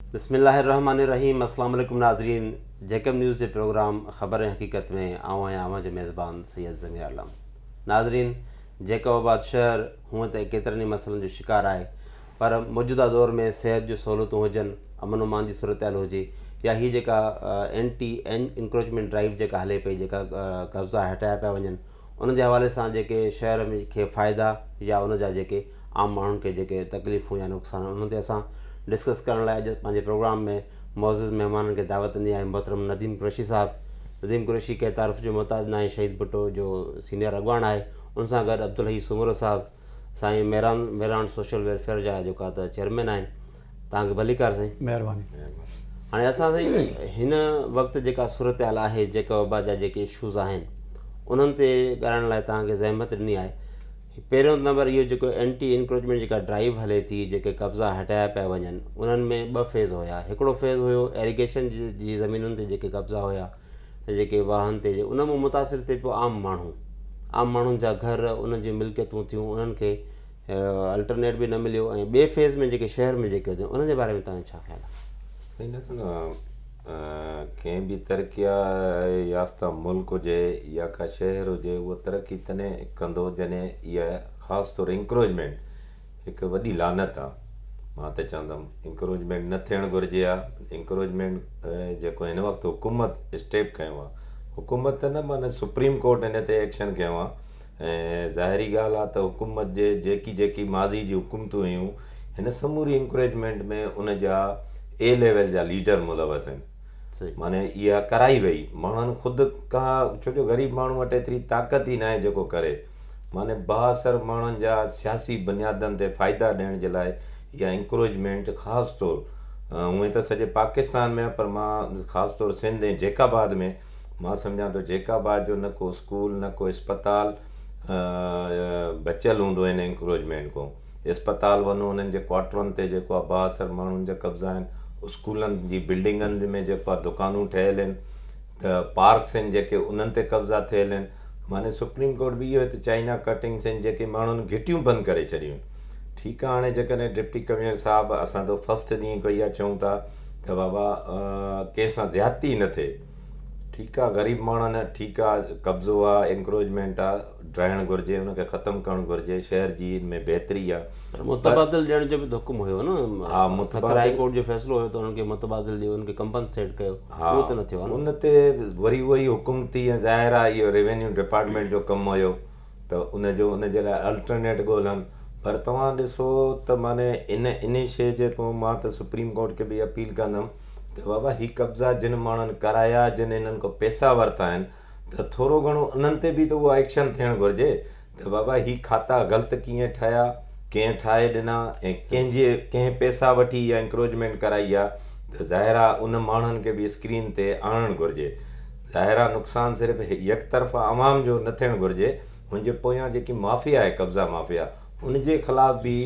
बिस्मिल्लाहिर्रहमानिर्रहीम। अस्सलाम वालेकुम नाज़रीन। जैकब न्यूज़ के प्रोग्राम ख़बर हकीकत में आवां जो मेज़बान सैयद ज़मीर आलम। नाज़रीन, जैकबाबाद शहर हूँ तो केतिरनि मसइलनि जो शिकार है, पर मौजूदा दौर में सेहत जो सहूलियतूं हुजनि, अमन अमान जी सूरत हाल हुजे, या ही जेका एंटी इंक्रोचमेंट ड्राइव जेका हले पई, जेका कब्ज़ा हटाया पिया वञनि, उन जे हवाले सां जेके शहर में खे फ़ाइदा या उन जा जेके आम माण्हुनि खे जेके तकलीफ़ूं या नुक़सान, उन ते असां डिस्कस करण लाइ अॼु पंहिंजे प्रोग्राम में मौज़ूज़ महिमाननि खे दावत ॾिनी आहे। मोहतरम नदीम कुरैशी साहब। नदीम कुरैशी के तारीफ़ जो मोहताज न आहे, शहीद भुट्टो जो सीनियर अॻवान आहे। उन सां गॾु अब्दुल हई सुमरो साहब, साईं मेरान सोशल वेलफेयर जा जेका त चेयरमैन आहिनि। तव्हांखे भलीकार साईं, महिरबानी। हाणे असां साईं हिन वक़्तु जेका सूरत हाल आहे, जेका वबा जा जेके इशूज़ आहिनि, उन्हनि ते ॻाल्हाइण लाइ तव्हांखे ज़हमत ॾिनी आहे। पहिरियों नंबर इहो जेको एंटी इंक्रोचमेंट जेका ड्राइव हले थी, जेके कब्ज़ा हटाया पिया वञनि, उन्हनि में ॿ फेज़ हुया। हिकिड़ो फेज़ हुयो एरीगेशन जी ज़मीनुनि ते जेके कब्ज़ा हुया, जेके वाहन ते, उन मां मुतासिर थिए पियो आम माण्हुनि जा घर, उन जी मिल्कियतूं थियूं, उन्हनि खे अल्टरनेट बि न मिलियो। ऐं ॿिए फेज़ में जेके शहर में जेके हुजनि, उन जे बारे में तव्हांजो छा ख़्यालु आहे? सही ॾिसो न, कंहिं बि तरक़ी याफ़्ता मुल्क हुजे या का शहर हुजे, उहो तरक़ी तॾहिं कंदो जॾहिं इहा ख़ासि तौरु इंक्रोचमेंट हिकु वॾी लानत आहे। मां त चवंदुमि इंक्रोचमेंट न थियणु घुरिजे आहे। इंक्रोचमेंट जेको हिन वक़्तु हुकूमत स्टेप खयों आहे, हुकूमत न माना सुप्रीम कोर्ट हिन ते एक्शन खयों आहे। ऐं ज़ाहिरी ॻाल्हि आहे त हुकूमत जे जेकी माज़ी जी हुकूमतूं हुयूं, हिन समूरी इंक्रोचमेंट में उन जा ए लेवल जा लीडर मुलवस आहिनि। माने इहा कराई वई माण्हुनि ख़ुदि खां, छो जो ग़रीब माण्हू वटि एतिरी ताक़त ई न आहे जेको करे। माने बाअसर माण्हुनि जा सियासी बुनियादनि ते फ़ाइदा ॾियण जे लाइ इहा इंक्रोचमेंट ख़ासि तौरु, उहे त सॼे पाकिस्तान में आहे, पर मां ख़ासि तौरु सिंध ऐं जैकाबाद में मां सम्झां थो जैकाबाद जो न को स्कूल न को इस्पताल बचियलु हूंदो हिन इंक्रोचमेंट खां। इस्पताल वञो, उन्हनि जे क्वार्टरनि ते जेको आहे बाअसर माण्हुनि जा कब्ज़ा आहिनि। स्कूलनि जी बिल्डिंगनि में जेको आहे दुकानूं ठहियलु आहिनि, त पार्क्स आहिनि जेके उन्हनि ते कब्ज़ा थियल आहिनि। माने सुप्रीम कोर्ट बि इहो हिते चाइना कटिंग्स आहिनि जेके माण्हुनि घिटियूं बंदि करे छॾियूं। ठीकु आहे, हाणे जेकॾहिं डिप्टी कमिश्नर साहिबु असां त फस्ट ॾींहुं कोई इहा चऊं था त बाबा कंहिंसां ज़्यादती न थिए। ठीकु आहे, ग़रीब माण्हुनि ठीकु आहे, कब्ज़ो आहे, इंक्रोचमेंट आहे, ड्राइणु घुरिजे, हुनखे ख़तमु करणु घुरिजे, शहर जी में बहितरी आहे। मुतबादिल ॾियण जो बि हुकुम हुयो न। हा, हाई कोर्ट जो फ़ैसिलो हुयो त उन्हनि खे मुतबादिल ॾियो, उनखे कंपनसेट कयो। हा, उहो त न थियो आहे। उन ते वरी उहो ई हुकूमती ऐं ज़ाहिर आहे इहो रेवेन्यू डिपार्टमेंट जो कमु हुयो त उन जे लाइ अल्टरनेट ॻोल्हनि। पर तव्हां ॾिसो त माने इन शइ जे पोइ मां त सुप्रीम कोर्ट खे बि अपील कंदुमि त बाबा हीअ कब्ज़ा जिन माण्हुनि कराया, जिन हिननि खां पैसा वरिता आहिनि, त थोरो घणो उन्हनि ते बि त उहो एक्शन थियणु घुरिजे त बाबा हीअ खाता ग़लति कीअं ठाहिया, कंहिं ठाहे ॾिना ऐं कंहिं पैसा वठी इहा इंक्रोचमेंट कराई आहे, त ज़ाहिर आहे उन माण्हुनि खे बि स्क्रीन ते आणणु घुरिजे। ज़ाहिर आहे नुक़सानु सिर्फ़ु यकतरफ़ा आवाम जो न थियणु घुरिजे, हुनजे पोयां जेकी माफ़िया आहे, कब्ज़ा माफ़िया, उनजे ख़िलाफ़ु बि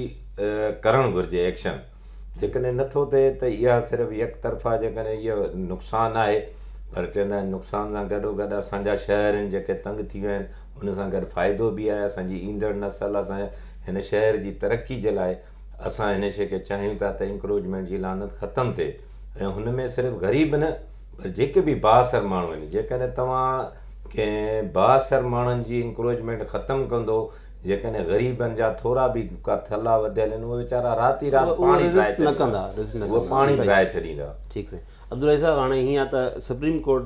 करणु घुरिजे एक्शन। जेकॾहिं नथो थिए त इहा सिर्फ़ु यकतरफ़ा जेकॾहिं इहो नुक़सानु आहे, पर चवंदा आहिनि नुक़सान सां गॾोगॾु असांजा शहर आहिनि जेके तंग थी विया आहिनि, उन सां गॾु फ़ाइदो बि आहे। असांजी ईंदड़ नसल, असांजे हिन शहर जी तरक़ी जे लाइ असां हिन शइ खे चाहियूं था त इंक्रोचमेंट जी लानत ख़तमु थिए। ऐं हुन में सिर्फ़ु ग़रीब न, पर जेके बि बाअसर माण्हू आहिनि, जेकॾहिं तव्हां कंहिं बाअसर माण्हुनि जी इंक्रोचमेंट ख़तमु कंदो, जेकॾहिं ग़रीबनि जा थोरा बि का थला वधियल आहिनि, उहे वीचारा राति राति पाणी न कंदा, उहे पाणी बहाए छॾींदा। ठीकु साईं। अब्दुल साहब, हाणे हीअं त सुप्रीम कोर्ट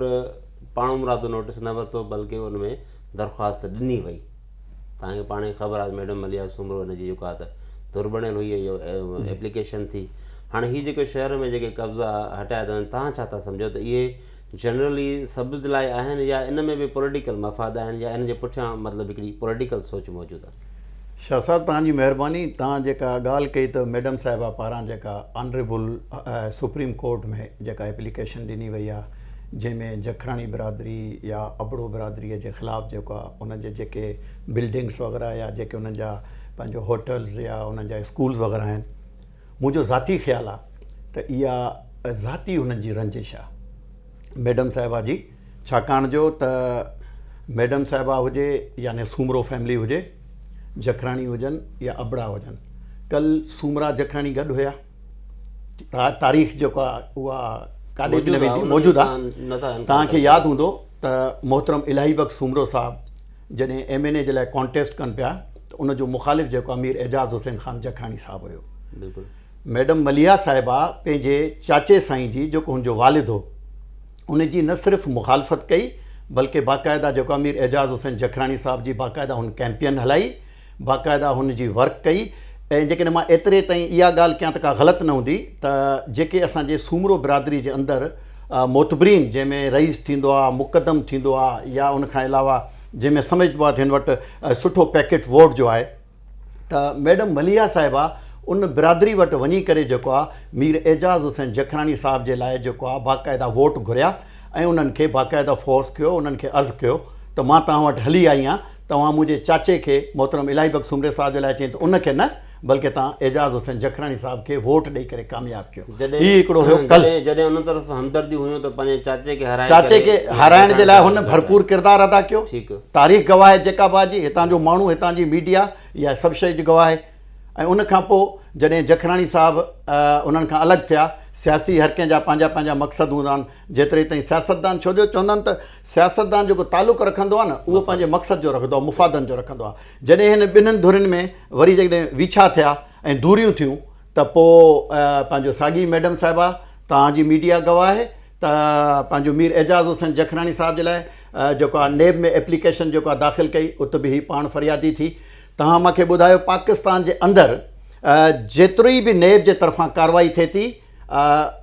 पाण मुरादो नोटिस न वरितो, बल्कि हुन में दरख़्वास्त ॾिनी वई। तव्हांखे पाण ई ख़बर आहे, मैडम मलिया सुमरो हिनजी जेको आहे त दुरबणियल हुई, इहो एप्लीकेशन थी। हाणे हीअ जेके शहर में जेके कब्ज़ा हटाया था वञनि, तव्हां छा था सम्झो त इहे जनरली सभु जे लाइ आहिनि, या इन में बि पॉलिटिकल मफ़ाद आहिनि, या इन जे पुठियां मतिलबु हिकिड़ी पॉलिटिकल सोच मौजूदु आहे? शाह साहब, तव्हांजी महिरबानी। तव्हां जेका ॻाल्हि कई त मैडम साहिबा पारां जेका ऑनरेबल सुप्रीम कोर्ट में जेका एप्लीकेशन ॾिनी वई आहे, जंहिंमें जखराणी बिरादरी या अबड़ो बिरादरीअ जे ख़िलाफ़ु जेको आहे उनजे जेके बिल्डिंग्स वग़ैरह या जेके उन्हनि जा पंहिंजो होटल्स या उन्हनि जा स्कूल्स वग़ैरह आहिनि, मुंहिंजो ज़ाती ख़्यालु आहे त इहा ज़ाती उन्हनि जी रंजिश आहे मैडम साहिबा जी। छाकाणि जो त मैडम साहिबा हुजे याने सूमरो फैमिली हुजे, जखराणी हुजनि या अबड़ा हुजनि, कल सूमरा जखराणी गॾु हुया, तारीख़ जेको आहे उहा काॾे बि न वेंदी, मौजूदु आहे। तव्हांखे यादि हूंदो त मोहतरम इलाही बख़्श सूमरो साहिबु जॾहिं MNA जे लाइ कॉन्टेस्ट कनि पिया त उनजो मुख़ालिफ़ जेको आहे मीर एजाज़ हुसैन ख़ान जखराणी साहिबु हुयो। बिल्कुलु। मैडम मलिया साहिबा पंहिंजे चाचे साईं जी जेको हुनजो वालिद हो उनजी न सिर्फ़ु मुखालफ़त कई बल्कि बाक़ाइदा जेको आहे मीर एजाज़ हुसैन जखराणी साहिब जी बाक़ाइदा हुन कैंपेन हलाई, बाक़ाइदा हुनजी वर्क कई। ऐं जेकॾहिं मां एतिरे ताईं इहा ॻाल्हि कयां त का ग़लति न हूंदी त जेके असांजे सूमरो बिरादरी जे अंदरि मोतबरीन जंहिंमें रईस थींदो आहे, मुक़दम थींदो आहे, या उनखां अलावा जंहिंमें सम्झबो आहे हिन वटि सुठो पैकेट वोट जो आहे, त मैडम मलिया साहिबा उन बिरादरी वटि वञी करे जेको आहे मीर एजाज़ हुसैन जखराणी साहिब जे लाइ जेको आहे बाक़ाइदा वोट घुरिया ऐं उन्हनि खे बाक़ाइदा फोर्स कयो, उन्हनि खे अर्ज़ु कयो त मां तव्हां वटि हली आई आहियां, तव्हां मुंहिंजे चाचे खे मोहतरम इलाही बख़्श सूमरे साहिब जे लाइ चई त उनखे न बल्कि तव्हां एजाज़ हुसैन जखराणी साहिब खे वोट ॾेई करे कामयाबु कयो। हीउ हिकिड़ो हुयो जॾहिं उन तरफ़ हमदर्दी हुयूं त पंहिंजे चाचे खे हाराइण जे लाइ हुन भरपूर किरदारु अदा कयो। तारीख़ गवाह आहे जेका बाजी, हितां जो माण्हू, हितां जी मीडिया, इहा सभु शइ जी गवाह आहे। ऐं उनखां पोइ जॾहिं जखराणी साहिबु उन्हनि खां अलॻि थिया, सियासी हर कंहिंजा पंहिंजा पंहिंजा मक़सद हूंदा आहिनि, जेतिरे ताईं सियासतदान, छो जो चवंदा आहिनि त सियासतदान जेको तालुक़ु रखंदो आहे न उहो पंहिंजे मक़सद जो रखंदो आहे, मुफ़ादनि जो रखंदो आहे। जॾहिं हिन ॿिन्हिनि धुरियुनि में वरी जॾहिं विछा थिया ऐं दूरियूं थियूं त पोइ पंहिंजो साॻी मैडम साहिबा, तव्हांजी मीडिया गवाह आहे त पंहिंजो मीर एजाज़ हुसैन जखराणी साहिब जे लाइ जेको आहे नेब में एप्लीकेशन जेको आहे दाख़िल कई, उते बि हीअ पाण फरियादी थी। तव्हां मूंखे ॿुधायो पाकिस्तान जे अंदरि जेतिरी बि नेब जे तरफ़ां कार्रवाई थिए थी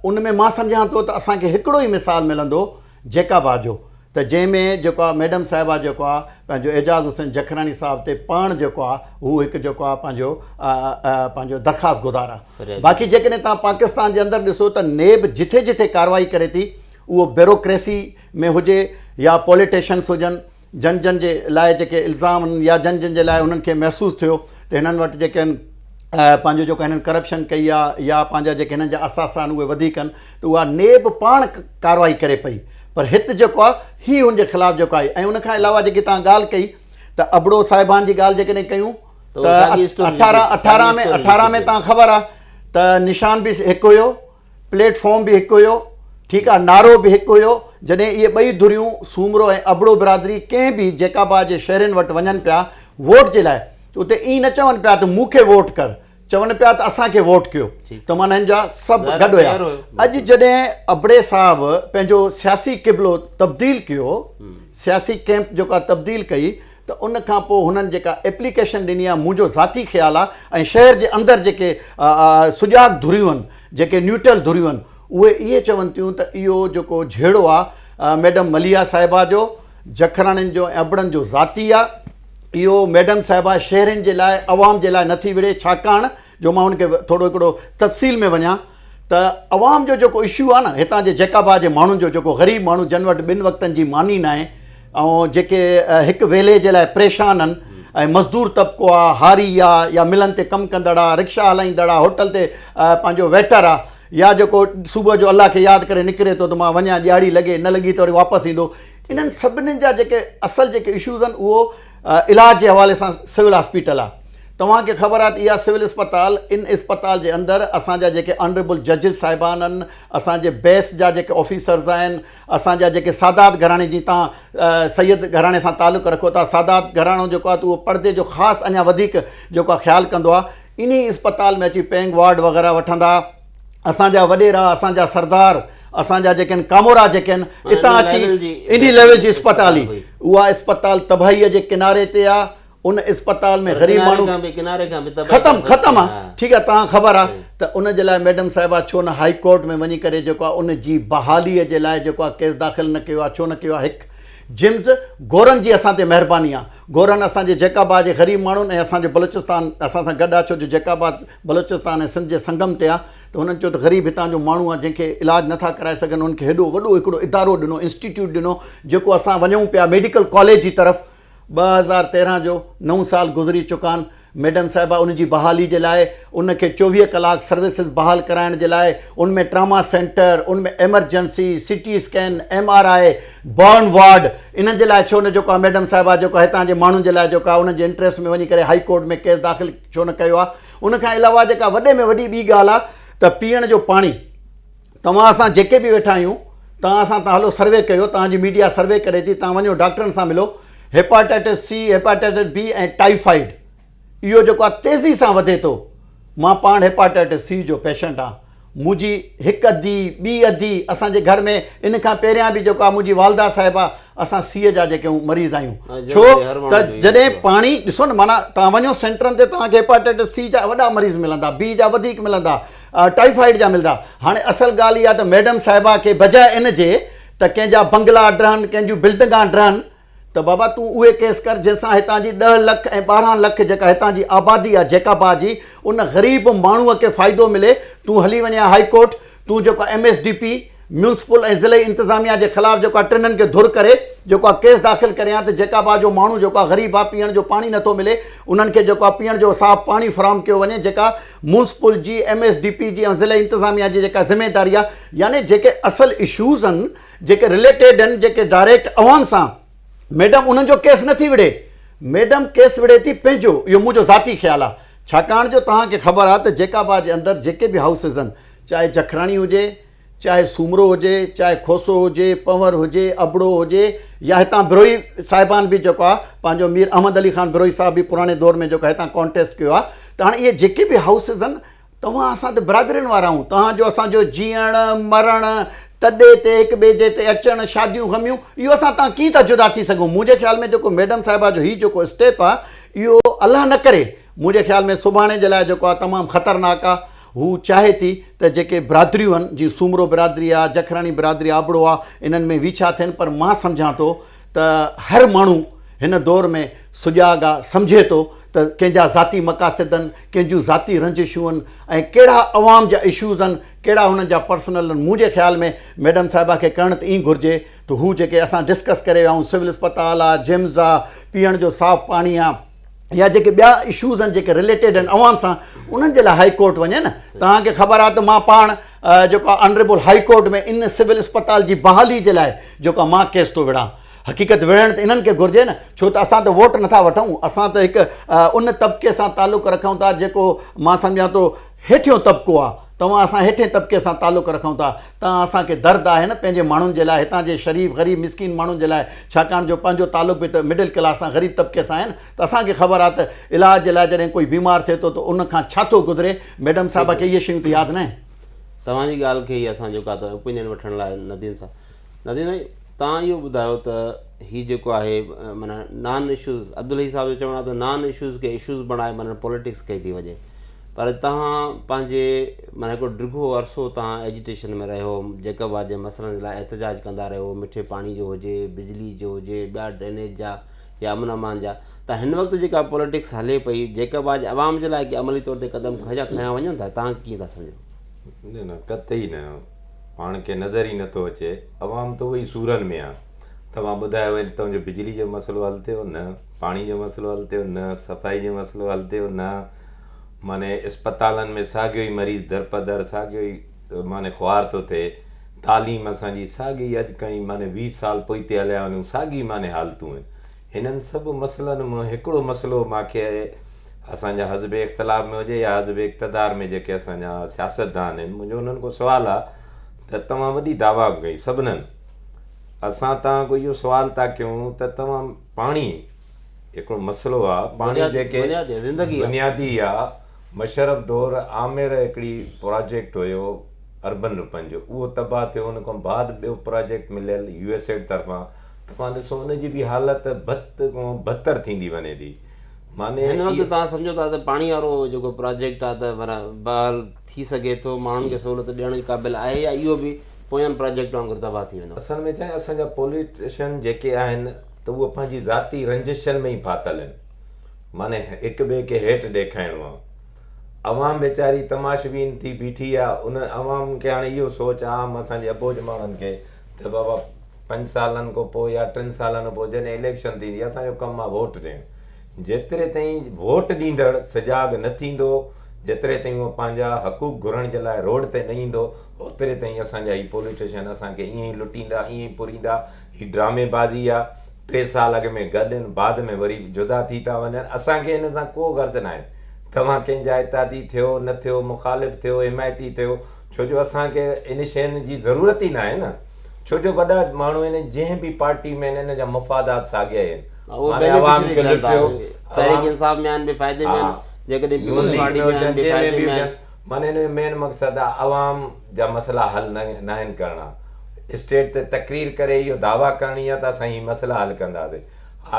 उन में मां सम्झां थो त असांखे हिकिड़ो ई मिसाल मिलंदो जेकाबा जो, त जंहिंमें जेको आहे मैडम साहिबा जेको आहे पंहिंजो एजाज़ हुसैन जखराणी साहिब ते पाण जेको आहे हू हिकु जेको आहे पंहिंजो दरख़्वास्त गुज़ार आहे। बाक़ी जेकॾहिं तव्हां पाकिस्तान जे अंदरि ॾिसो त नेब जिथे जिथे कार्रवाई करे थी उहो ब्यूरोक्रेसी में हुजे या पॉलिटिशियंस हुजनि, जन जन जे लाइ जेके इल्ज़ाम आहिनि या जन जन जे लाइ उन्हनि खे महसूसु थियो त हिननि वटि जेके आहिनि पंहिंजो जेको हिननि करप्शन कई आहे या पंहिंजा जेके हिननि जा असास आहिनि उहे वधीक आहिनि, त उहा नेब पाण कार्रवाई करे पई। पर हिते जेको आहे हीअ हुनजे ख़िलाफ़ु जेको आहे। ऐं उनखां अलावा जेकी तव्हां ॻाल्हि कई त अबड़ो साहिबान जी ॻाल्हि जेकॾहिं कयूं त 18 में तव्हां ख़बर आहे त निशान बि हिकु हुयो, प्लेटफॉर्म बि हिकु हुयो, ठीकु आहे, नारो बि हिकु हुयो। जॾहिं इहे ॿई धुरियूं सूमरो ऐं अबड़ो बिरादरी कंहिं बि जेकाबा जे शहरनि वटि वञनि पिया वोट जे लाइ, त उते ईअं न चवनि पिया त मूंखे वोट कर, चवनि पिया त असांखे वोट कयो, त माना हिन जा सभु गॾु हुया। अॼु जॾहिं अबड़े साहिबु पंहिंजो सियासी क़िबलो तब्दील कयो, सियासी कैंप जेका तब्दील कई, त उन खां पोइ हुननि जेका एप्लीकेशन ॾिनी आहे, मुंहिंजो ज़ाती ख़्यालु आहे ऐं शहर जे अंदरि जेके सुजाॻ धुरियूं आहिनि, जेके न्यूट्रल धुरियूं आहिनि, उहे इहे चवनि थियूं त इहो जेको झेड़ो आहे मैडम मलिया साहिबा जो, जखराणियुनि जो ऐं अबड़नि जो ज़ाती आहे। इहो मैडम साहिबा शहरनि जे लाइ, अवाम जे लाइ नथी विढ़े, छाकाणि जो मां हुनखे थोरो हिकिड़ो तफ़सील में वञा त अवाम जो जेको इशू आहे न, हितां जे जेकाबा जे माण्हुनि जो, जेको ग़रीब माण्हू जन वटि ॿिनि वक़्तनि जी मानी न आहे ऐं जेके हिकु वेले जे लाइ परेशान आहिनि, ऐं मज़दूर तबिको आहे, हारी आहे, या मिलनि ते कमु कंदड़ आहे, रिक्शा हलाईंदड़ आहे, होटल ते पंहिंजो वेटर आहे, या जेको सुबुह जो अलाह खे यादि करे निकिरे थो त मां वञा, ॾियारी लॻे न लॻी त वरी वापसि ईंदो। इन्हनि सभिनीनि जा जेके असल जेके इशूज़ आहिनि उहो इलाज जे हवाले सां सिविल हॉस्पिटल आहे। तव्हांखे ख़बर आहे त इहा सिविल अस्पताल, इन अस्पताल जे अंदरि असांजा जेके ऑनरेबल जजिस साहिबान आहिनि, असांजे बेस जा जेके ऑफिसर्स आहिनि, असांजा जेके सादात घराणे जी, तव्हां सैयद घराणे सां तालुक़ु रखो था, सादात घराणो जेको आहे त उहो पर्दे जो ख़ासि अञा वधीक जेको आहे ख़्यालु कंदो आहे। इन अस्पताल में अची पेंग वार्ड वग़ैरह वठंदा, असांजा वॾेरा, असांजा सरदार, असांजा जेके आहिनि कामोरा जेके आहिनि, हितां अची इन लेवल जी अस्पताल ई, उहा अस्पताल तबाहीअ जे किनारे ते आहे। उन अस्पताल में ग़रीब माण्हू ख़तमु आहे, ठीकु आहे। तव्हां ख़बर आहे त उन जे लाइ मैडम साहिबा छो न हाई कोर्ट में वञी करे जेको आहे उन जी बहालीअ जे लाइ जेको आहे केस दाख़िल न कयो आहे, छो न कयो आहे? हिकु जिम्स गोरनि जी असां ते महिरबानी आहे। गोरनि असांजे जेकाबा जे ग़रीब माण्हुनि ऐं असांजे बलोचिस्तान असां सां गॾु आहे, छो जो जेकाबा बलोचिस्तान ऐं सिंध जे संगम ते आहे, त हुननि चयो त ग़रीब हितां जो माण्हू आहे जंहिंखे इलाजु नथा कराए सघनि, उनखे हेॾो वॾो हिकिड़ो इदारो ॾिनो, इंस्टीट्यूट ॾिनो, जेको असां वञूं पिया मेडिकल कॉलेज जी तरफ़। 2013 जो 9 साल गुज़री चुका आहिनि। मैडम साहिबा उन जी बहाली जे लाइ, उनखे 24 कलाक सर्विसिस बहाल कराइण जे लाइ, उनमें ट्रामा सेंटर, उनमें emergency, CT scan, MRI, burn ward, इन्हनि जे लाइ छो न जेको आहे मैडम साहिबा जेको हितां जे माण्हुनि जे लाइ जेको आहे उनजे इंट्रस्ट में वञी करे हाई कोर्ट में केस दाख़िल छो न कयो आहे? उनखां अलावा जेका वॾे में वॾी ॿी ॻाल्हि आहे त त पीअण जो पाणी तव्हां असां जेके बि वेठा आहियूं तव्हां हलो सर्वे कयो, तव्हांजी मीडिया सर्वे करे थी, तव्हां वञो डॉक्टरनि सां मिलो, हेपाटाइटिस सी, हेपाटाइटिस बी ऐं टाइफाइड इहो जेको आहे तेज़ी सां वधे थो। मां पाण हेपाटाइटिस सी जो पेशेंट आहियां, मुंहिंजी हिकु अधी ॿी अधी असांजे घर में इन खां पहिरियां बि जेको आहे मुंहिंजी वालदा साहिबा असां सीअ जा जेके मरीज़ आहियूं। छो त जॾहिं पाणी ॾिसो न, माना तव्हां वञो सेंटरनि ते तव्हांखे हेपाटाइटिस सी जा वॾा मरीज़ मिलंदा, बी जा वधीक मिलंदा, टाइफाइड जा मिलंदा। हाणे असल ॻाल्हि इहा त मैडम साहिबा खे बजाए इन जे त कंहिंजा बंगला ड्रहनि, कंहिंजूं बिल्डिंगां ड्रहनि, त बाबा तूं उहे केस कर जंहिंसां हितां जी 10 लख ऐं 12 लख जेका हितां जी आबादी आहे जैकाबाद जी, उन ग़रीब माण्हूअ खे फ़ाइदो मिले। तूं हली वञे हाई कोर्ट, तूं जेको MSDP म्यूनसिपल ऐं ज़िले इंतिज़ामिया जे ख़िलाफ़ु जेको आहे टिननि खे धुर करे जेको आहे केस दाख़िल करियां त जैकाबाद जो माण्हू जेको आहे ग़रीब आहे, पीअण जो पाणी नथो मिले, उन्हनि खे जेको आहे पीअण जो साफ़ु पाणी फ़राहम कयो वञे, जेका म्यूनसिपल जी MSDP जी ऐं ज़िले इंतिज़ामिया जी जेका ज़िमेदारी आहे। यानी जेके असल इशूज़ आहिनि, जेके रिलेटेड आहिनि, जेके डायरेक्ट अवाम सां, मैडम उन्हनि जो केस नथी विढ़े, मैडम केस विढ़े थी पंहिंजो। इहो मुंहिंजो ज़ाती ख़्यालु आहे, छाकाणि जो तव्हांखे ख़बर आहे त जैकाबाद जे अंदरि जेके बि हाउसिस आहिनि, चाहे जखराणी हुजे, चाहे सूमरो हुजे, चाहे खोसो हुजे, पंवर हुजे, अबड़ो हुजे, या हितां बिरोई साहिबान बि जेको आहे पंहिंजो मीर अहमद अली ख़ान बिरोई साहिब बि पुराणे दौर में जेको हितां कॉन्टेस्ट कयो आहे। त हाणे इहे जेके बि हाउसिस आहिनि, तव्हां असां त बिरादरियुनि वारा आहियूं, तव्हांजो असांजो जीअणु मरणु, तॾे ते हिक ॿिए जे ते अचणु, शादियूं ग़मियूं, इहो असां तव्हां कीअं था जुदा थी सघूं। मुंहिंजे ख़्याल में जेको मैडम साहिबा जो हीउ जेको स्टेप आहे, इहो अलाह न करे मुंहिंजे ख़्याल में सुभाणे जे लाइ जेको आहे तमामु ख़तरनाक आहे। हू चाहे थी त जेके बिरादरियूं आहिनि, जीअं सूमरो बिरादरी आहे, जखराणी बिरादरी, आबड़ो आहे, इन्हनि में विछा थियनि। पर मां सम्झां थो त हर माण्हू हिन दौर में सुजाग आहे, सम्झे थो त कंहिंजा ज़ाती मक़ासिद आहिनि, कंहिंजूं ज़ाती रंजिशूं आहिनि, ऐं कहिड़ा अवाम जा इशूज़ आहिनि, कहिड़ा हुननि जा पर्सनल आहिनि। मुंहिंजे ख़्याल में मैडम साहिबा खे करणु त ईअं घुरिजे त हू जेके असां डिस्कस करे विया आहियूं, सिविल अस्पताल आहे, जिम्स आहे, पीअण जो साफ़ु पाणी आहे, या जेके ॿिया इशूज़ आहिनि जेके रिलेटेड आहिनि अवाम सां, उन्हनि जे लाइ हाई कोर्ट वञे न। तव्हांखे ख़बर आहे त मां पाण जेको आहे ऑनरेबल हाई कोर्ट में इन सिविल अस्पताल जी बहाली जे लाइ जेको आहे मां केस थो विढ़ां। हक़ीक़त विढ़णु त इन्हनि खे घुरिजे न, छो त असां त वोट नथा वठूं, असां त हिकु उन तबिके सां तालुक़ु रखूं था जेको मां सम्झां थो हेठियों तबिको आहे। तव्हां असां हेठे तबिके सां तालुक़ु रखूं था, तव्हां असांखे दर्द आहे न पंहिंजे माण्हुनि जे लाइ, हितां जे शरीफ़ ग़रीब मिसकिन माण्हुनि जे लाइ, छाकाणि जो पंहिंजो तालुक़ु बि त मिडिल क्लास सां ग़रीब तबिके सां आहे न। त असांखे ख़बर आहे त इलाज जे लाइ जॾहिं कोई बीमार थिए थो त उन खां छा थो गुज़रे। मैडम साहिबा खे इहे शयूं त यादि न आहे। तव्हांजी ॻाल्हि खे ई असां जेको आहे ओपिनियन वठण लाइ नदीम सां, नदीम भाई तव्हां इहो ॿुधायो त हीउ जेको आहे माना नॉन इशूज़, अब्दुल साहिब जो चवणु आहे त नॉन इशूज़ खे इशूज़ बणाए माना पॉलिटिक्स कई थी वञे, पर तव्हां पंहिंजे माना हिकिड़ो डिघो अरसो तव्हां एजिटेशन में रहियो, जैकाबाद जे मसइलनि जे लाइ एहतजाज कंदा रहियो, मिठे पाणी जो हुजे, बिजली जो हुजे, ॿिया ड्रेनेज जा या अमन अमान जा। त हिन वक़्तु जेका पॉलिटिक्स हले पई, जैकाबाद जे अवाम जे लाइ की अमली तौर ते क़दम खयां वञनि था, तव्हां कीअं था सम्झो? न कतई न, पाण खे नज़र ई नथो अचे, अवाम त उहे ई सूरनि में आहे। तव्हां ॿुधायो वरी तव्हांजो बिजली जो मसइलो हल थियो न, पाणी जो मसइलो हल थियो न, सफ़ाई जो मसइलो हल थियो न, माने अस्पतालनि में साॻियो ई मरीज़ दरपदर, साॻियो ई माने ख्वार थो थिए, तालीम असांजी साॻी अॼु कई माने 20 साल पोइते हलिया वञूं, साॻी माने हालतूं आहिनि। हिननि सभु मसइलनि मां हिकिड़ो मसइलो मूंखे असांजा हज़ब इख़्तिलाफ़ में हुजे या हज़ब इक़्तिदार में जेके असांजा सियासतदान आहिनि, मुंहिंजो उन्हनि को सुवालु आहे त तव्हां वॾी दावा कई सभिनीनि, असां तव्हां को इहो सुवाल था कयूं त तव्हां पाणी हिकिड़ो मसइलो आहे, पाणी जेके बुनियादी आहे। मशरफ दौर आमिर हिकिड़ी प्रोजेक्ट हुयो अर्बन रुपनि जो, उहो तबाह थियो, उन खां बाद ॿियो प्रोजेक्ट मिलियल USAID तरफ़ां। तव्हां ॾिसो उनजी बि हालति बद खां बदतर थींदी वञे थी। माने हिन वक़्तु तव्हां सम्झो था त पाणी वारो जेको प्रोजेक्ट आहे त माना बहाल थी सघे थो, माण्हुनि खे सहूलियत ॾियण जे क़ाबिल आहे, या इहो बि पोयनि प्रोजेक्ट वांगुरु तबाह थी वेंदो? असल में छा आहे, असांजा पॉलिटिशियन जेके आहिनि त उहो पंहिंजी ज़ाती रंजिशनि में ई फाथल आहिनि, माने हिक ॿिए खे हेठि ॾेखारिणो आहे। अवाम वेचारी तमाशबीन थी बीठी आहे, उन अवाम खे हाणे इहो सोच आम असांजे अबोज माण्हुनि खे त बाबा 5 सालनि खां पोइ या 3 सालनि पोइ जॾहिं इलेक्शन थींदी, असांजो कमु आहे वोट ॾियणु। जेतिरे ताईं वोट ॾींदड़ सजाग न थींदो, जेतिरे ताईं उहो पंहिंजा हक़ूक़ घुरण जे लाइ रोड ते न ईंदो, ओतिरे ताईं असांजा ही पॉलिटिशियन असांखे ईअं ई लुटींदा, ईअं ई पुरींदा। ही ड्रामेबाज़ी आहे। 3 साल अॻ में गॾु आहिनि, बाद में वरी जुदा थी था वञनि। असांखे हिन सां को गर्ज़ न आहे। तव्हां कंहिंजा इतादी थियो न थियो, मुखालिफ़ थियो, हिमायती थियो, छो जो असांखे इन शयुनि जी ज़रूरत ई न आहे न। छो जो वॾा माण्हू आहिनि जंहिं बि पार्टी में आहिनि, हिन जा मफ़ादात साॻिया आहिनि। माने आवाम खे लुटियो, तहरीक इंसाफ में आहिनि बि फ़ाइदे में आहिनि, जेकॾहिं पीपल्स पार्टी में आहिनि बि फ़ाइदे में आहिनि। माने हिन जो मेन मक़सदु आहे आवाम जा मसइला हल न आहिनि करणा। स्टेज ते तकरीर करे इहो दावा करणी आहे त असां हीअ मसइला हल कंदासीं।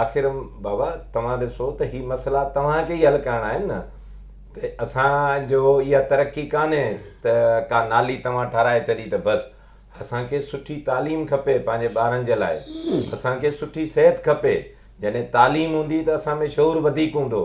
आख़िर बाबा तव्हां ॾिसो त हीअ मसइला तव्हांखे ई हल करणा आहिनि न। त असांजो इहा तरक़ी कान्हे त का नाली तव्हां ठाराए छॾी त बसि। असांखे सुठी तालीम खपे पंहिंजे ॿारनि जे लाइ, असांखे सुठी सिहत खपे। जॾहिं तालीम हूंदी त असां में शौर वधीक हूंदो,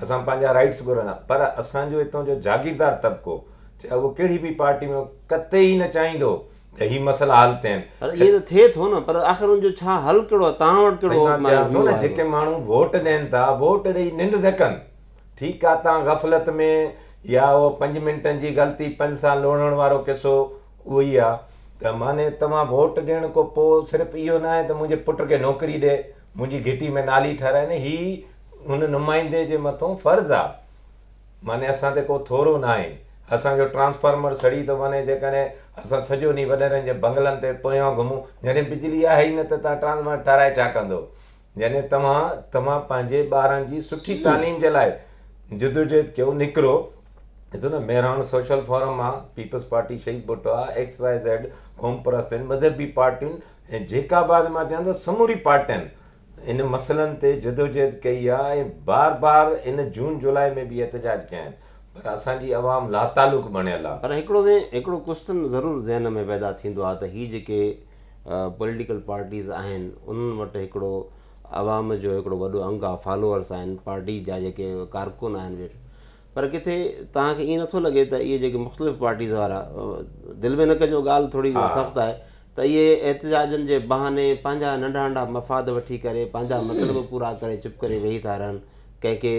असां पंहिंजा राइट्स घुरंदा। पर असांजो हितां जो जागीरदार तबिको, चाहे उहो कहिड़ी बि पार्टी में कतई न चाहींदो त हीअ मसइला हल थियनि। पर इहे त थिए थो न, पर आख़िर उनजो छा हल कहिड़ो आहे तव्हां वटि? कहिड़ो जेके माण्हू वोट ॾियनि था, वोट ॾेई निंड न कनि। ठीकु आहे, तव्हां गफ़लत में या उहो 5 मिंटनि जी ग़लती 5 साल लोड़ण वारो किसो उहो ई आहे। त माने तव्हां वोट ॾियण खां पोइ सिर्फ़ु इहो न आहे त मुंहिंजे पुट खे नौकिरी ॾे, मुंहिंजी घिटी में नाली ठाराए। न, ही हुन नुमाइंदे जे मथां फ़र्ज़ु आहे। माने असां ते को थोरो न आहे। असांजो ट्रांसफार्मर सड़ी थो वञे, जेकॾहिं असां सॼो ॾींहुं वॾनि जे बंगलनि ते पोयां घुमूं, जॾहिं बिजली आहे ई न त तव्हां ट्रांसफार्मर ठाराए छा कंदो? जॾहिं तव्हां पंहिंजे ॿारनि जी सुठी तालीम जे लाइ जदोजहद कयो, निकिरो। ॾिसो न, मेहरान सोशल फोरम आहे, पीपल्स पार्टी शहीद भुट्टो आहे, XYZ क़ौम परस्त आहिनि, मज़हबी पार्टियुनि ऐं जेका बाद मां चवां थो समूरी पार्टियुनि इन मसइलनि ते जदोजहद कई आहे ऐं बार इन जून जुलाई में बि एहतजाज कया आहिनि। पर असांजी आवाम लातालुक बणियल आहे। पर हिकिड़ो क्वेश्चन ज़रूरु ज़हन में पैदा थींदो आहे त हीअ जेके पॉलिटिकल पार्टीज़ आहिनि, उन्हनि वटि हिकिड़ो आवाम जो हिकिड़ो वॾो अंग आहे, फॉलोअर्स आहिनि, पार्टी जा जेके कारकुन आहिनि। पर किथे तव्हांखे ईअं नथो लॻे त इहे जेके मुख़्तलिफ़ पार्टीज़ वारा, दिलि में न कजो, ॻाल्हि थोरी सख़्तु आहे, त इहे एहतजाजनि जे बहाने पंहिंजा नंढा नंढा मफ़ाद वठी करे, पंहिंजा मतिलब पूरा करे चुप करे वेही था रहनि। कंहिंखे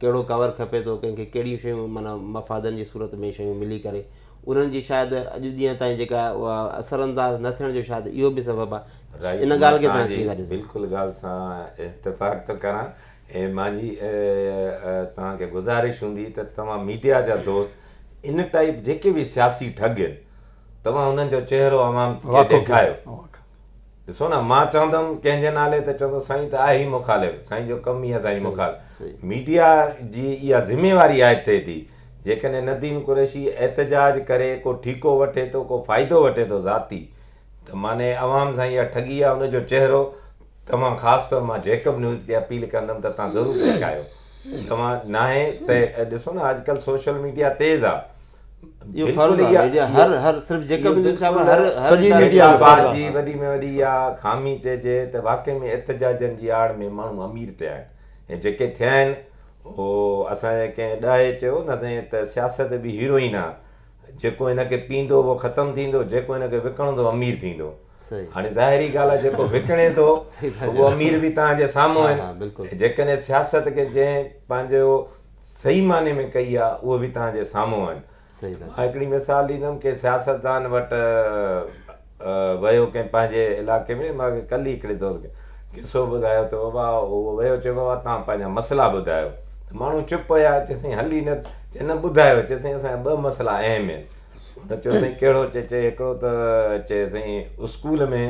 कहिड़ो कवर खपे थो, कंहिंखे कहिड़ियूं शयूं माना मफ़ादनि जी सूरत में शयूं मिली करे, उन्हनि जी शायदि अॼु ॾींहं ताईं जेका उहा असरअंदाज़ न थियण जो शायदि इहो बि सबबु आहे। इन ॻाल्हि खे तव्हां कीअं था ॾिसो? बिल्कुलु ॻाल्हि सां इत्तेफ़ाक़ थो करां ऐं मुंहिंजी तव्हांखे गुज़ारिश हूंदी त तव्हां मीडिया जा दोस्त इन टाइप जेके बि सियासी ठग आहिनि, तव्हां हुननि जो चहिरो आवाम खे ॾेखारियो। ॾिसो न, मां चवंदुमि कंहिंजे नाले त चवंदो साईं त आहे ई मुखालिफ़, साईं जो कमु ई आहे साईं मुखालिफ़। मीडिया जी इहा ज़िमेवारी आहे थिए थी। जेकॾहिं नदीम कुरैशी एहतजाज करे को ठीको वठे थो, को फ़ाइदो वठे थो ज़ाती, त माने आवाम सां इहा ठगी आहे। हुनजो चहिरो तव्हां ख़ासि तौर मां जेकब न्यूज़ खे अपील कंदुमि त तव्हां ज़रूरु ॾेखारियो। तव्हां न आहे त ॾिसो न, अॼुकल्ह सोशल मीडिया तेज़ आहे। इहो फर्ज़ आहे मीडिया, हर सिर्फ़ जेकब न्यूज़ छा सॼी मीडिया जी वॾी में वॾी इहा ख़ामी चइजे त वाक़ई में एहतजाजनि जी आड़ में माण्हू अमीर थिया आहिनि ऐं जेके थिया आहिनि उहो असांजे कंहिं ॾाहे चयो न त सियासत बि हीरोइन आहे, जेको हिनखे पींदो उहो ख़तमु थींदो, जेको हिनखे विकिणंदो अमीर थींदो। हाणे ज़ाहिरी ॻाल्हि आहे, जेको विकिणे थो उहो अमीर बि तव्हांजे साम्हूं आहिनि। जेकॾहिं सियासत खे जंहिं पंहिंजो सही माने में कई आहे उहो बि तव्हांजे साम्हूं आहिनि। मां हिकिड़ी मिसाल ॾींदुमि कि सियासतदान वटि वियो कंहिं पंहिंजे इलाइक़े में, मूंखे कल्ह ई हिकिड़े दोस्त खे किसो ॿुधायो त बाबा उहो वियो, चयो बाबा तव्हां पंहिंजा मसइला ॿुधायो। त माण्हू चुप हुया, चएसि हली न, चए न ॿुधायो, चएसि असांजा 2 मसइला अहम आहिनि। हुन चयो साईं कहिड़ो? चए हिकिड़ो त चए साईं स्कूल में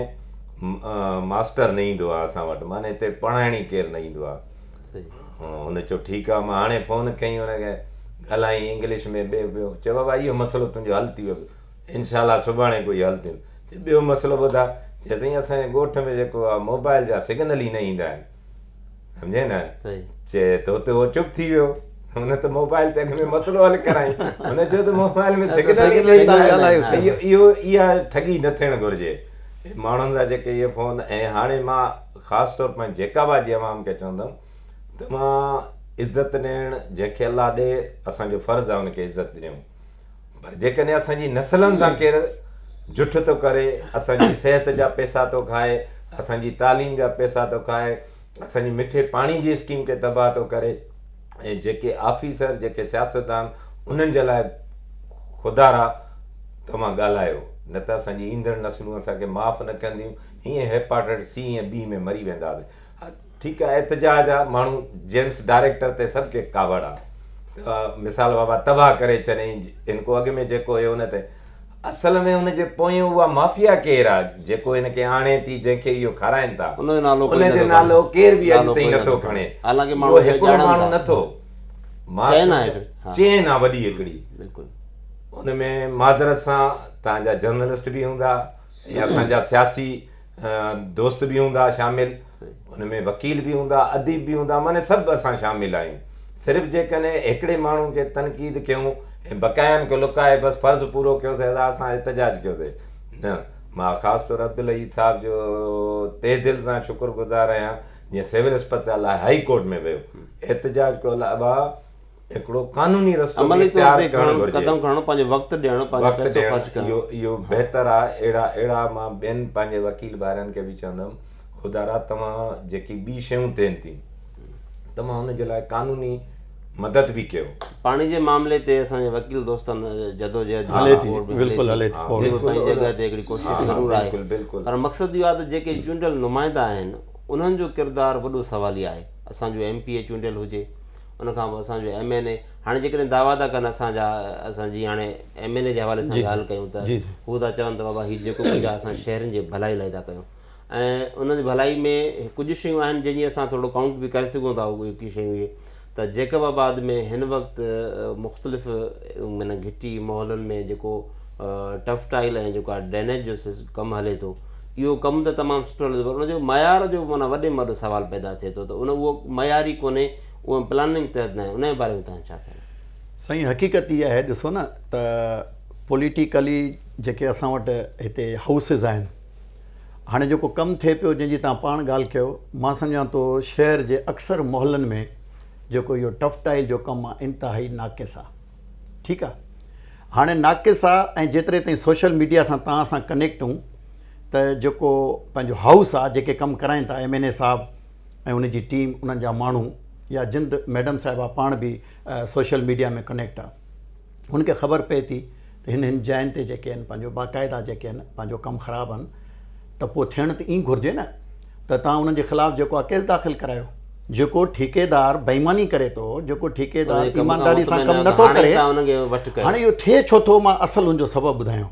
मास्टर न ईंदो आहे असां वटि, माने हिते पढ़ाइण ई केरु न ईंदो आहे। हुन चयो ठीकु आहे, मां हाणे फ़ोन कई हुनखे, ॻाल्हाई इंग्लिश में ॿियो चयो बाबा इहो मसइलो तुंहिंजो हल थी वियो, इनशाला सुभाणे कोई हल थींदो। चए ॿियो मसइलो ॿुधा? चए साईं असांजे ॻोठ में जेको आहे मोबाइल जा सिग्नल ई न ईंदा आहिनि, सम्झे न? चए त हुते उहो चुप थी वियो। हुन त मोबाइल ते अॻ में मसइलो हल कराई, हुन चयो त मोबाइल में सिग्नल इहा ठगी न थियणु घुरिजे माण्हुनि जा जेके इहे फ़ोन। ऐं हाणे मां ख़ासि तौर पर जेका जी आवाम खे चवंदुमि त मां इज़त ॾियणु जंहिंखे अलाह ॾे, असांजो फ़र्ज़ु आहे हुनखे इज़त ॾियूं। पर जेकॾहिं असांजी नसलनि सां केरु जुठ थो करे, असांजी सिहत जा पैसा थो खाए, असांजी तालीम जा पैसा थो खाए, असांजी मिठे पाणी जी स्कीम खे तबाह थो करे, ऐं जेके ऑफिसर जेके सियासतदान उन्हनि जे लाइ ख़ुदारा तव्हां ॻाल्हायो, न त असांजी ईंदड़ नसलूं असांखे माफ़ु न कंदियूं। हीअं हेपाटाइटिस C ऐं B में मरी वेंदासीं। ठीकु आहे, एहतजाज आहे, माण्हू जेम्स डायरेक्टर ते सभु के कावड़ आहे, मिसाल बाबा तबाह करे छॾियईं, हिनको अॻु में जेको हुयो हुन ते असल में हुनजे पोयां उहा माफ़िया केरु आहे जेको हिनखे आणे थी, जंहिंखे इहो खाराइनि था, उनजो नालो कोई उनजो नथो नालो खणे। केर बि नालो अॼु ताईं कोई नथो नथो खणे। हालांकि उहो माण्हू हिकिड़ो ॼाणनि माण्हू था। नथो, चैन आहे हिकिड़ी, हा। चेन आहे वॾी हिकिड़ी, बिल्कुल उनमें माज़रत सां तव्हांजा जर्नलिस्ट बि हूंदा या असांजा सियासी दोस्त बि हूंदा शामिल, उनमें वकील बि हूंदा, अदीब बि हूंदा, माने सभु असां शामिल आहियूं। सिर्फ़ु जेकॾहिं हिकिड़े माण्हू खे तनक़ीद कयूं ऐं बक़ायनि खे लुकाए बसि फ़र्ज़ु पूरो कयोसीं त असां एहतजाज कयोसीं, न। मां ख़ासि तौर अब्दुल अईद साहिब जो तहे दिलि सां शुक्रगुज़ार आहियां, जीअं सिविल अस्पताल आहे हाई कोर्ट में वियो, एहतजाज कयो अलावा हिकिड़ो कानूनी रस्तो अमली तौर ते करणु घुरिजे। क़दम खणो, पंहिंजो वक़्तु ॾियणो, पंहिंजो वक़्तु पैसो ॾियणु, ख़र्चु करणु, इहो बहितर आहे। अहिड़ा मां ॿियनि पंहिंजे वकील भाइरनि खे बि चवंदुमि, ख़ुदा तव्हां जेकी ॿी शयूं थियनि थी, तव्हां हुनजे लाइ कानूनी मदद बि कयो। पाणी जे मामले ते असांजे वकील दोस्तनि जदोजहद हले थी, बिल्कुलु हले थी, पंहिंजी जॻह ते हिकिड़ी कोशिशि ज़रूरु आहे, बिल्कुलु। पर मक़सदु इहो आहे त जेके चूंडियल नुमाइंदा आहिनि उन्हनि जो किरदारु वॾो सवाली आहे। असांजो MP चूंडियल हुजे, उनखां पोइ असांजो MNA, हाणे जेकॾहिं दावा था कनि असां जीअं हाणे MNA जे हवाले सां ॻाल्हि कयूं त हू था चवनि त बाबा हीउ जेको कुझु आहे असां शहरनि जे भलाई लाइ था कयूं, ऐं उन जी भलाई में कुझु शयूं आहिनि जंहिंजी असां थोरो काउंट बि करे सघूं था। उहे शयूं इहे त जैकबाबाद में हिन वक़्तु मुख़्तलिफ़ माना घिटी मोहलनि में जेको टफ टाइल ऐं जेको आहे ड्रेनेज जो कमु हले थो, इहो कमु त तमामु सुठो हले थो, पर उनजो मयार जो माना वॾे में वॾो सुवालु पैदा थिए थो त उहो मयारी कोन्हे, उहो प्लानिंग तहत न आहे। उनजे बारे में तव्हां छा ख़्यालु? साईं, हक़ीक़त इहा आहे, ॾिसो न त पॉलिटिकली जेके असां वटि हिते हाउसिस आहिनि, हाणे जेको कमु थिए पियो जंहिंजी तव्हां पाण ॻाल्हि कयो, मां सम्झां थो शहर जे अक्सर मोहलनि में जेको इहो टफ टाइल जो कमु आहे इंतिहाई नाक़िस आहे। ठीकु आहे, हाणे नाक़िस आहे, ऐं जेतिरे ताईं सोशल मीडिया सां तव्हां सां कनेक्ट हूं त जेको पंहिंजो हाउस आहे, जेके कमु कराइनि था MNA साहिबु ऐं उनजी टीम, उन्हनि जा माण्हू, या जिंद मैडम साहिबा पाण बि सोशल मीडिया में कनेक्ट आहे, हुनखे ख़बर पए थी त हिन जाइनि ते जेके आहिनि पंहिंजो बाक़ाइदा जेके आहिनि पंहिंजो कमु ख़राबु आहिनि, त पोइ थियणु त ईअं घुरिजे न त तव्हां उन्हनि जे ख़िलाफ़ु जेको आहे केस दाख़िल करायो। जेको ठेकेदार बेईमानी करे थो, जेको ठेकेदार ईमानदारी सां कमु नथो करे, हाणे इहो थिए छो थो, मां असुलु हुनजो सबबु ॿुधायां।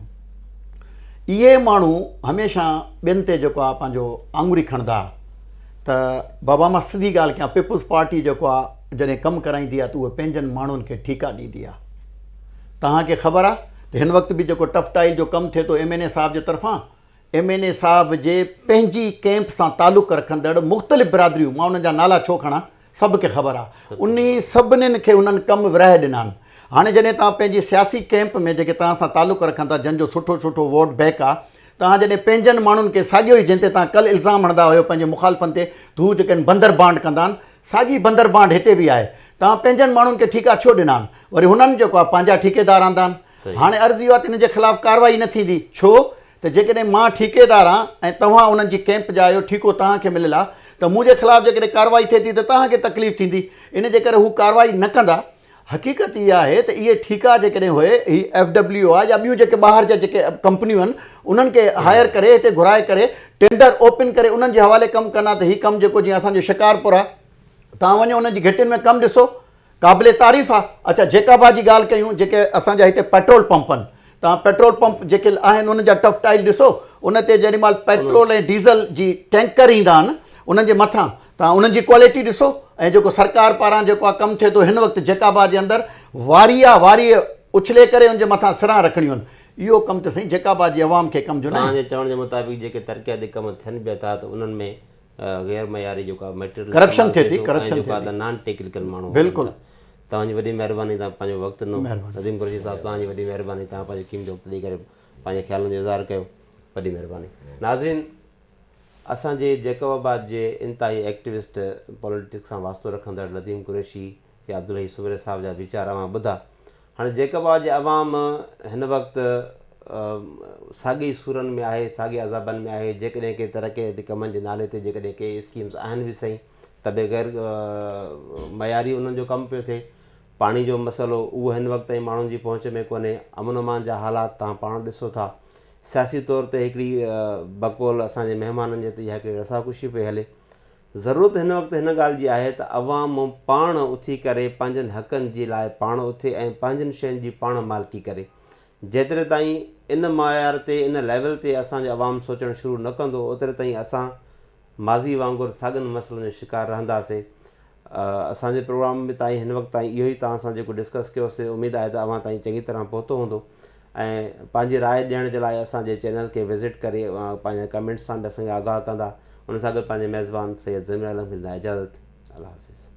इहे माण्हू हमेशह ॿियनि ते जेको आहे पंहिंजो आङुरी खणंदा त बाबा मां सिधी ॻाल्हि कयां, पीपुल्स पार्टी जेको आहे जॾहिं कमु कराईंदी आहे त उहे पंहिंजनि माण्हुनि खे ठीका ॾींदी आहे। तव्हांखे ख़बर आहे त हिन वक़्तु बि जेको टफ टाइल जो कमु थिए थो MNA साहिब जे तरफ़ां, MNA साहिब जे पंहिंजी कैंप सां तालुक़ु रखंदड़ मुख़्तलिफ़ बिरादरियूं, मां उन्हनि जा नाला छो खणा, सभु खे ख़बर आहे, उन सभिनीनि खे उन्हनि कमु विराए ॾिना आहिनि। हाणे जॾहिं तव्हां पंहिंजी सियासी कैंप में जेके तव्हां सां तालुक़ु रखनि था, जंहिंजो सुठो सुठो वोट बैंक आहे, तव्हां जॾहिं पंहिंजनि माण्हुनि खे साॻियो ई जंहिं ते तव्हां कल्ह इल्ज़ाम हणंदा हुयो पंहिंजे मुखालफ़नि ते, हू जेके बंदर बांड कंदा आहिनि, साॻी बंदर बांड हिते बि आहे। तव्हां पंहिंजनि माण्हुनि खे ठीका छो ॾिना आहिनि, वरी हुननि जेको आहे पंहिंजा ठेकेदार आंदा आहिनि। हाणे अर्ज़ु इहो आहे त हिन जे ख़िलाफ़ु कार्रवाई न थींदी, छो त जेकॾहिं मां ठेकेदार आहियां ऐं तव्हां उन्हनि जी कैंप जा आहियो, ठीको तव्हांखे मिलियलु आहे, त मुंहिंजे ख़िलाफ़ु जेकॾहिं कार्रवाई थिए थी त तव्हांखे तकलीफ़ थींदी। इन जे करे हू कार्रवाई न कंदा। हक़ीक़त इहा आहे त इहे ठीका जेकॾहिं हुए, ही FWO आहे या ॿियूं जेके ॿाहिरि जा जेके कंपनियूं आहिनि, उन्हनि खे हायर करे हिते घुराए करे टेंडर ओपन करे उन्हनि जे हवाले कमु कंदा, त हीउ कमु जेको जीअं असांजो शिकारपुर आहे, तव्हां वञो उन्हनि जी घिटियुनि में कमु ॾिसो, क़ाबिले तारीफ़ आहे। अच्छा, जैकाबाद जी ॻाल्हि कयूं, जेके असांजा हिते पेट्रोल पंप आहिनि, तव्हां पेट्रोल पंप जेके आहिनि उन जा टफ टाइल ॾिसो, उन ते जेॾी महिल पेट्रोल ऐं डीज़ल जी टैंकर ईंदा आहिनि, उन्हनि जे मथां तव्हां उन्हनि जी क्वालिटी ॾिसो, ऐं जेको सरकार पारां जेको आहे कमु थिए थो हिन वक़्तु जैकाबाद जे अंदरि, वारी उछले करे उनजे मथां सिरां रखणियूं आहिनि। इहो कमु त साईं जैकाबाद जी अवाम खे कमु जो न आहे। तव्हांजे चवण जे मुताबिक़ जेके तरक़ियाती कम थियनि पिया था त उन्हनि में गैर मयारी जेको आहे मटेरियल करप्शन थिए थी, करप्शन थिए थी, नॉन टेक्निकल माण्हू। बिल्कुलु, तव्हांजी वॾी महिरबानी, तव्हां पंहिंजो वक़्तु ॾिनो। नदीम कुरैशी साहिबु, तव्हांजी वॾी महिरबानी, तव्हां पंहिंजो क़ीमती वक़्तु ॾेई करे पंहिंजे ख़्यालनि जो इज़हार कयो, वॾी महिरबानी। नाज़रीन, असांजे जैकबाबाद जे इंतिहाई एक्टिविस्ट, पॉलिटिक्स सां वास्तो रखंदड़ नदीम कुरैशी या अब्दुल अईद सुबैर साहिब जा वीचार अवां ॿुधा। हाणे जैकबाबाद जे अवाम हिन वक़्तु साॻी सूरनि में आहे, साॻे अज़ाबनि में आहे। जेकॾहिं के तरक़ी कमनि जे नाले ते जेकॾहिं के स्कीम्स आहिनि बि सही, त बग़ैर मयारी उन्हनि जो कमु पियो थिए। पाणी जो मसइलो उहो हिन वक़्त ताईं माण्हुनि जी पहुच में कोन्हे। अमन अमान जा हालात तव्हां पाण ॾिसो था। सियासी तौर ते हिकिड़ी बकौल असांजे महिमाननि जे ते इहा हिकिड़ी रसाकुशी पई हले ज़रूरत हिन वक़्तु हिन ॻाल्हि जी आहे त अवाम पाण उथी करे पंहिंजनि हक़नि जे लाइ पाण उथे ऐं पंहिंजनि शयुनि जी पाण मालिकी करे। जेतिरे ताईं इन मयार ते इन लेवल ते असांजो अवाम सोचणु शुरू न कंदो ओतिरे ताईं असां माज़ी वांगुरु साॻियुनि मसइलनि जो शिकार रहंदासीं। असांजे प्रोग्राम में ताईं हिन वक़्तु ताईं इहो ई तव्हां सां जेको डिस्कस कयोसीं, उमेदु आहे त अव्हां ताईं चङी तरह पहुतो हूंदो ऐं पंहिंजी राय ॾियण जे लाइ असांजे चैनल खे विज़िट करे पंहिंजे कमेंट्स सां बि असांखे आगाह कंदा। उन सां गॾु पंहिंजे मेज़बान सैयद ज़मीर आलम खे ॾींदा इजाज़त। अल्लाह हाफ़िज़।